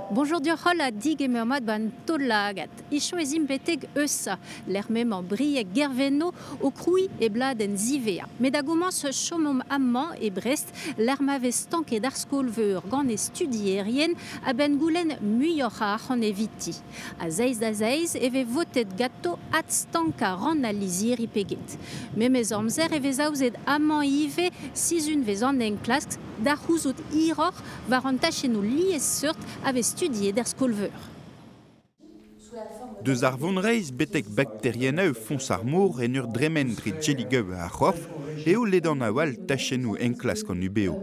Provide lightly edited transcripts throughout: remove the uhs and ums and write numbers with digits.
Bonjour Diorhol a dig et mermad ban tollagat. Icho ezim beteg eusa, l'ermement brieg gerveno au crouy et blad en zivea. Medagomans chomom amman et Brest, l'ermave stank et d'arskolveur gant et studiérien a ben goulen muyorach en eviti. A zeiz da zeiz eve votet gatto at stanka ran a lizir ipeget. Memez amzer eve zaouzet amman ive sizun vez an enklask d'ar c'houzout iror var an tachenou lies seurt ave studié d'erskolveur. Deus ar vonreiz betek bakterieneu fons ar mour en ur dremen dre djeligeu a rof eo ledan awal tachenou enklask an ubeo.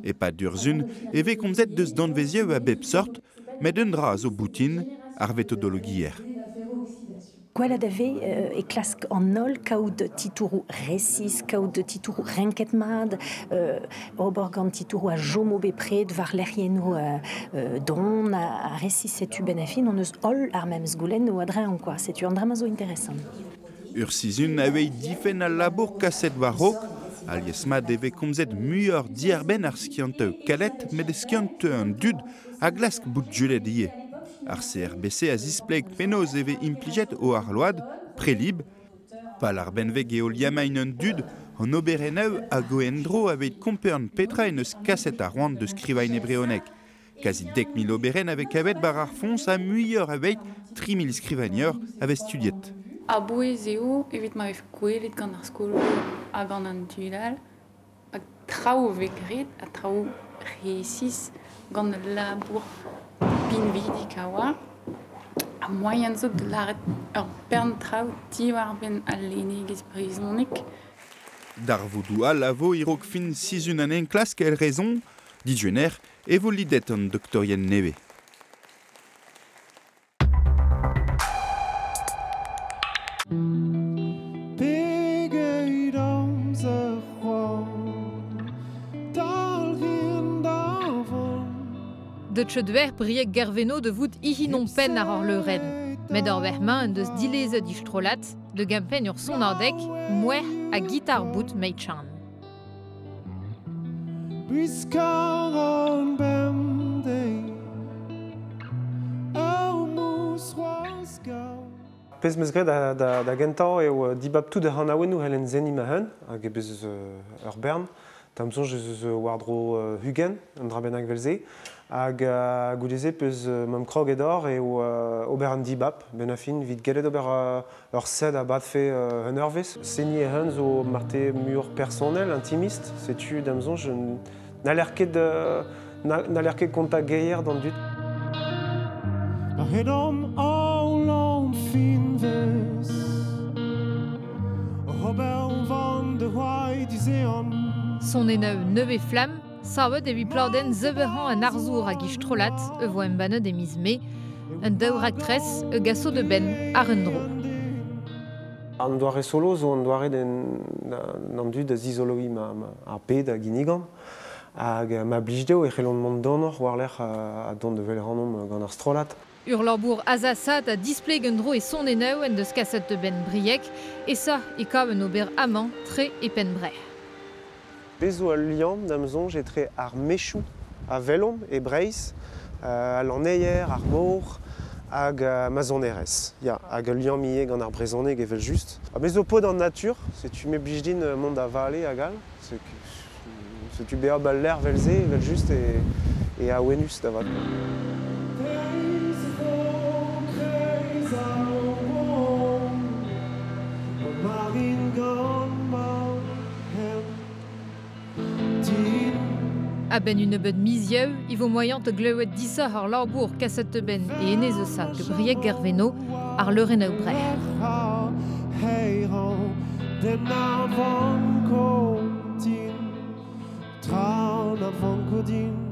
E pa durzun, eve komzet deus danvezieu a bep sort, met un dra zo boutin ar metodologier. Gwella da ve e klask an nol kaout titourou resis, kaout titourou renket mad, ober gant titourou a jomo bepred, var lerienou dron a resis setu benefin, on eus ol ar memz goulen ou adrean quoi, setu an drama zo interesant. Ur sizun avei difen al labour kaset war rok, alies mad eve komzet muior diarben ar skianteu kalet, met e skianteu an dud a glask bout julet ie. Ar CRBC a zispleg penoz eve impliget o ar load, prelib, pal ar benveg eo liamain un dud, an obereneu a goendro aveit kompern petra en eus kaset a roan de skrivain ebreonek. Kazi 10.000 oberen avec avet bar ar fons a muior aveit 3.000 skrivagneur ave studiet. A bouez eo, evit ma ef gwelet gant ar skol a gant an dudal, a trao vekret, a trao resis gant labour bin vidi kawa, a moyen zo de laret ur bern trao ti war ben al lenegez brizonik. Dar voudou al avo irok fin sizun an enklask el rezon, dijuner, e vo lidet an doktorien neve. De tchedwer brieg gerveno de vout ihinon pen ar or leuren. Med ur vermañ en deus dileze di strolat, de gempen ur son ardek, mouer a gitar bout meitchan. Pez meus gret da gentañ eo dibab tout da hanaouenou helen zeni mahen, hag e bez ur bern. Tamson je wardro Hugen, un drabenag velze, hag goudeze peus mam krog edor eo ober an dibab, ben afin vid gelet ober ur sed a bad fe un eurvez. Seni ehen zo marte mur personnel, intimiste, setu damson je n'aler ket konta geier dan dut. Redom aulant finves, Robert van de Hoy dizean. Son eneu neuve flam, savet e vi pladen zeveran an arzour a gichtrolat, e vo em banet e miz me, un daour aktres e gasso de ben ar un dro. An doare solo zo an doare nan dud az izologi a ped a ginigan, hag ma blijdeo e c'hellon mont donor war l'er a don de vel ranom gant ar strolat. Ur labour azasat a displeg un dro e son eneu en deus kaset de ben briek, e sa e kav un ober amant tre e pen brer. Bezo al liam damson jetre ar mechou a velom e breiz, al an eier, ar mour, hag ma zonerez. Ya, hag liam ie gant ar brezoneg evel just. A bezo pod an natur, setu me blijdin mont a vale a gal, setu beab al ler velze, evel just e a wenus da vat. A ben une beud mizieu, i vo moyant te gleuet disa ar labour kaset te ben e enez sa de brieg gerveno ar leureneu brer. Traun avant Codine.